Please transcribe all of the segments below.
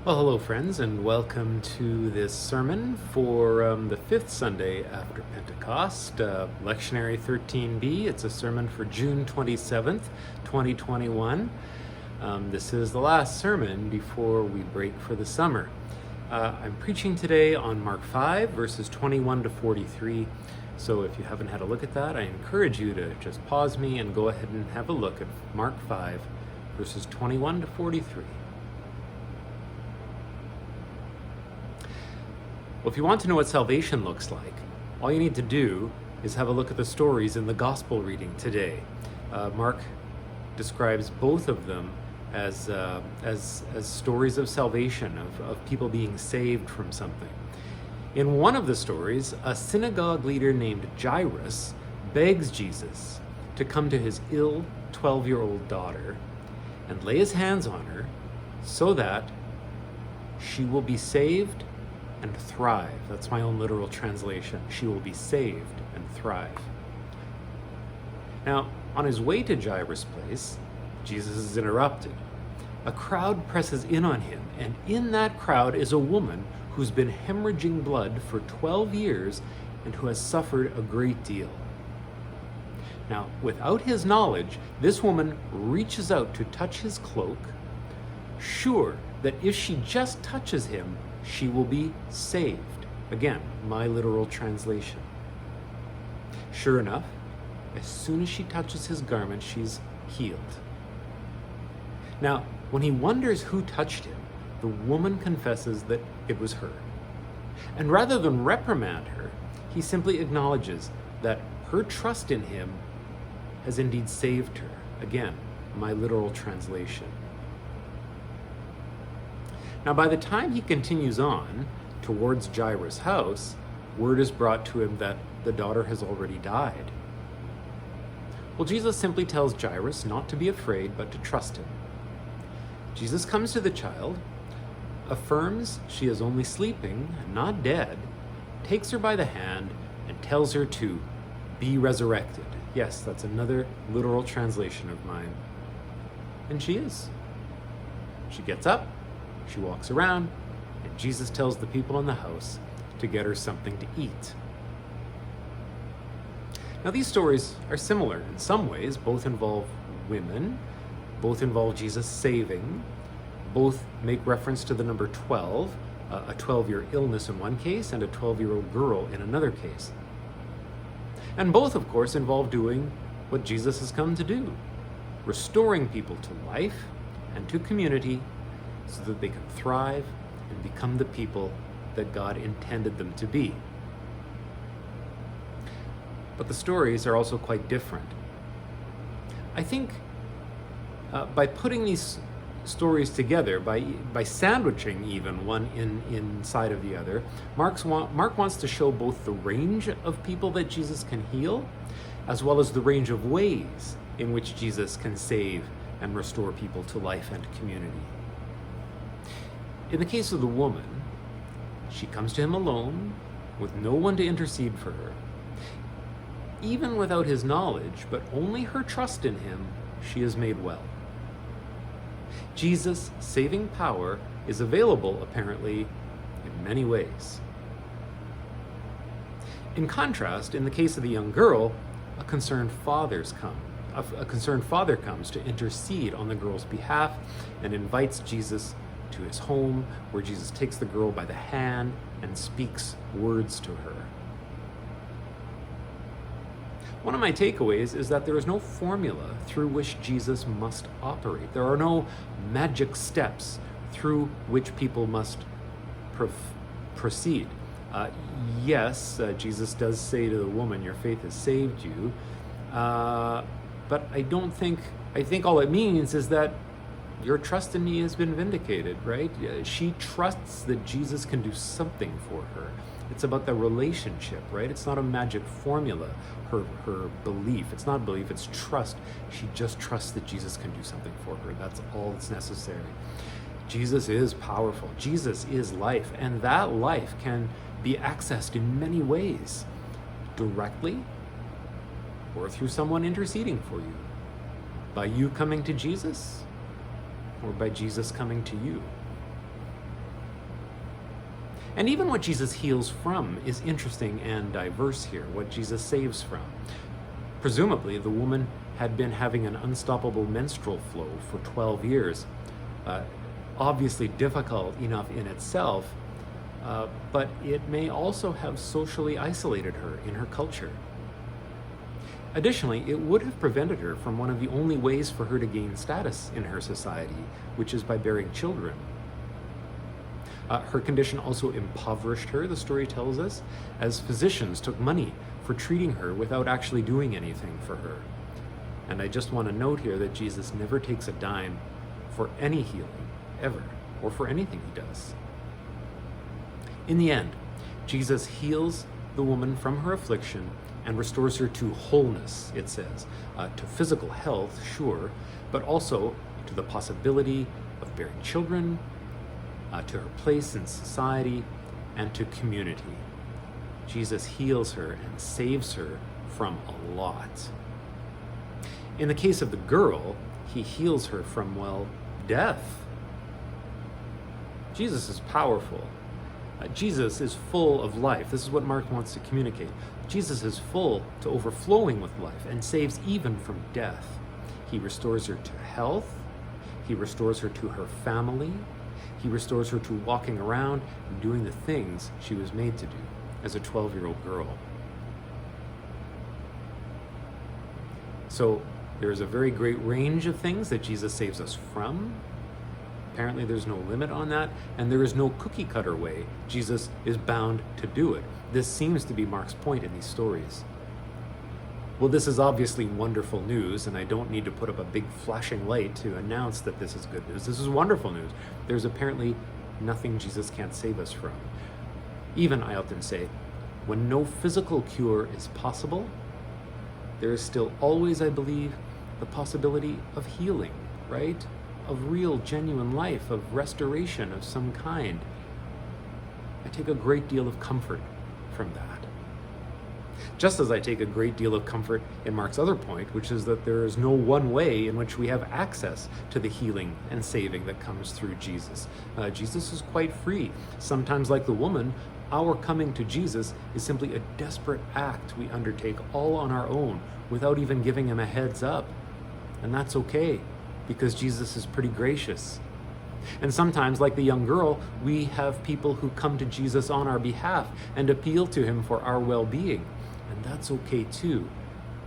Well, hello, friends, and welcome to this sermon for the fifth Sunday after Pentecost, Lectionary 13b. It's a sermon for June 27th, 2021. This is the last sermon before we break for the summer. I'm preaching today on Mark 5, verses 21 to 43. So if you haven't had a look at that, I encourage you to just pause me and go ahead and have a look at Mark 5, verses 21 to 43. Well, if you want to know what salvation looks like, all you need to do is have a look at the stories in the gospel reading today. Mark describes both of them as stories of salvation, of people being saved from something. In one of the stories, a synagogue leader named Jairus begs Jesus to come to his ill 12-year-old daughter and lay his hands on her so that she will be saved and thrive. That's my own literal translation. She will be saved and thrive. Now, on his way to Jairus' place, Jesus is interrupted. A crowd presses in on him, and in that crowd is a woman who's been hemorrhaging blood for 12 years and who has suffered a great deal. Now, without his knowledge, this woman reaches out to touch his cloak, sure that if she just touches him, she will be saved. Again, my literal translation. Sure enough, as soon as she touches his garment, she's healed. Now, when he wonders who touched him, the woman confesses that it was her. And rather than reprimand her, he simply acknowledges that her trust in him has indeed saved her. Again, my literal translation. Now, by the time he continues on towards Jairus' house, word is brought to him that the daughter has already died. Well, Jesus simply tells Jairus not to be afraid, but to trust him. Jesus comes to the child, affirms she is only sleeping, not dead, takes her by the hand, and tells her to be resurrected. Yes, that's another literal translation of mine. And she is. She gets up. She walks around, and Jesus tells the people in the house to get her something to eat. Now, these stories are similar in some ways. Both involve women, both involve Jesus saving, both make reference to the number 12, a 12-year illness in one case and a 12-year-old girl in another case. And both, of course, involve doing what Jesus has come to do, restoring people to life and to community, so that they can thrive and become the people that God intended them to be. But the stories are also quite different. I think by putting these stories together, by sandwiching even one inside of the other, Mark wants to show both the range of people that Jesus can heal, as well as the range of ways in which Jesus can save and restore people to life and community. In the case of the woman, she comes to him alone, with no one to intercede for her. Even without his knowledge, but only her trust in him, she is made well. Jesus' saving power is available, apparently, in many ways. In contrast, in the case of the young girl, a concerned father comes to intercede on the girl's behalf and invites Jesus to his home, where Jesus takes the girl by the hand and speaks words to her. One of my takeaways is that there is no formula through which Jesus must operate. There are no magic steps through which people must proceed. Yes, Jesus does say to the woman, "Your faith has saved you," but I think all it means is that your trust in me has been vindicated, right? She trusts that Jesus can do something for her. It's about the relationship, right? It's not a magic formula, her belief. It's not belief, it's trust. She just trusts that Jesus can do something for her. That's all that's necessary. Jesus is powerful. Jesus is life, and that life can be accessed in many ways, directly or through someone interceding for you. By you coming to Jesus, or by Jesus coming to you. And even what Jesus heals from is interesting and diverse here, what Jesus saves from. Presumably, the woman had been having an unstoppable menstrual flow for 12 years. Obviously difficult enough in itself, but it may also have socially isolated her in her culture. Additionally, it would have prevented her from one of the only ways for her to gain status in her society, which is by bearing children. Her condition also impoverished her, the story tells us, as physicians took money for treating her without actually doing anything for her. And I just want to note here that Jesus never takes a dime for any healing, ever, or for anything he does. In the end, Jesus heals the woman from her affliction and restores her to wholeness, it says, to physical health, sure, but also to the possibility of bearing children, to her place in society, and to community. Jesus heals her and saves her from a lot. In the case of the girl, he heals her from, well, death. Jesus is powerful. Jesus is full of life. This is what Mark wants to communicate. Jesus is full to overflowing with life and saves even from death. He restores her to health. He restores her to her family. He restores her to walking around and doing the things she was made to do as a 12-year-old girl. So there is a very great range of things that Jesus saves us from. Apparently there's no limit on that, and there is no cookie-cutter way Jesus is bound to do it. This seems to be Mark's point in these stories. Well, this is obviously wonderful news, and I don't need to put up a big flashing light to announce that this is good news. This is wonderful news. There's apparently nothing Jesus can't save us from. Even, I often say, when no physical cure is possible, there is still always, I believe, the possibility of healing, right? Of real, genuine life, of restoration of some kind. I take a great deal of comfort from that. Just as I take a great deal of comfort in Mark's other point, which is that there is no one way in which we have access to the healing and saving that comes through Jesus. Jesus is quite free. Sometimes, like the woman, our coming to Jesus is simply a desperate act we undertake all on our own without even giving him a heads up. And that's okay, because Jesus is pretty gracious. And sometimes, like the young girl, we have people who come to Jesus on our behalf and appeal to him for our well-being. And that's okay too,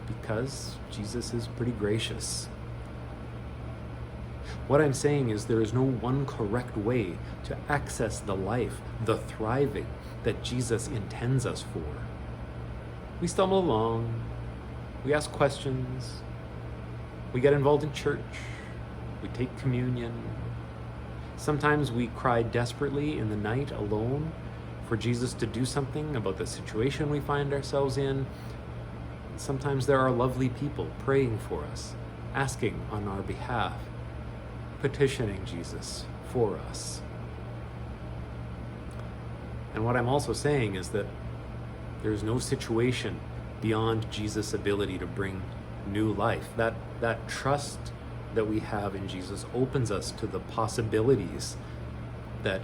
because Jesus is pretty gracious. What I'm saying is there is no one correct way to access the life, the thriving that Jesus intends us for. We stumble along, we ask questions, we get involved in church, we take communion. Sometimes we cry desperately in the night alone for Jesus to do something about the situation we find ourselves in. Sometimes there are lovely people praying for us, asking on our behalf, petitioning Jesus for us. And what I'm also saying is that there's no situation beyond Jesus' ability to bring new life. That trust that we have in Jesus opens us to the possibilities that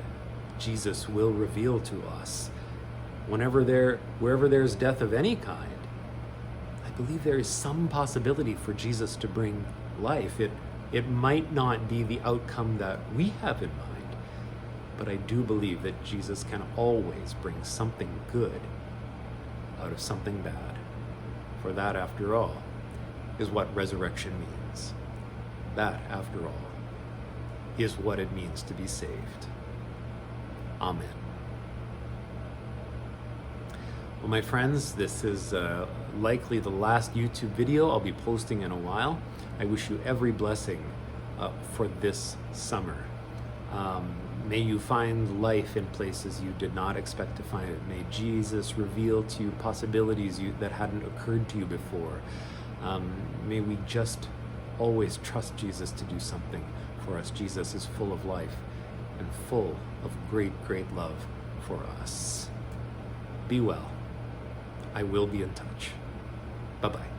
Jesus will reveal to us. Wherever there's death of any kind, I believe there is some possibility for Jesus to bring life. It might not be the outcome that we have in mind, but I do believe that Jesus can always bring something good out of something bad. For that, after all, is what resurrection means. That, after all, is what it means to be saved. Amen. Well, my friends, this is likely the last YouTube video I'll be posting in a while. I wish you every blessing for this summer. May you find life in places you did not expect to find it. May Jesus reveal to you possibilities that hadn't occurred to you before. May we just always trust Jesus to do something for us. Jesus is full of life and full of great, great love for us. Be well. I will be in touch. Bye-bye.